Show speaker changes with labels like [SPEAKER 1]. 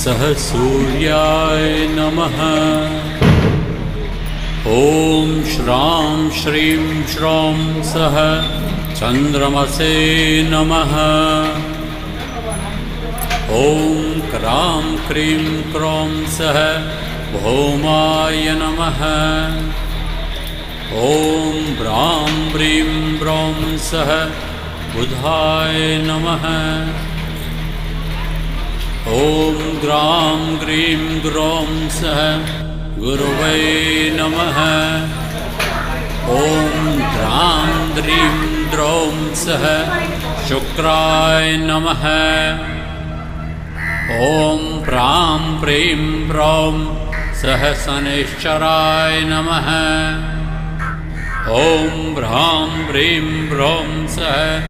[SPEAKER 1] सः सूर्याय नमः। ॐ श्रां श्रीं श्रौं सः चन्द्रमसे नमः। ॐ क्रां क्रीं क्रौं सः भौमाय नमः। ॐ ब्रां ब्रीं ब्रौं सः बुधाय नमः। ॐ ग्रां ग्रीं ग्रौं सः गुरवे नमः। ॐ द्रां द्रीं द्रौं सः शुक्राय नमः। ॐ प्रां प्रीं प्रौं सः शनैश्चराय नमः। ॐ भ्रां प्रीं प्रौं सः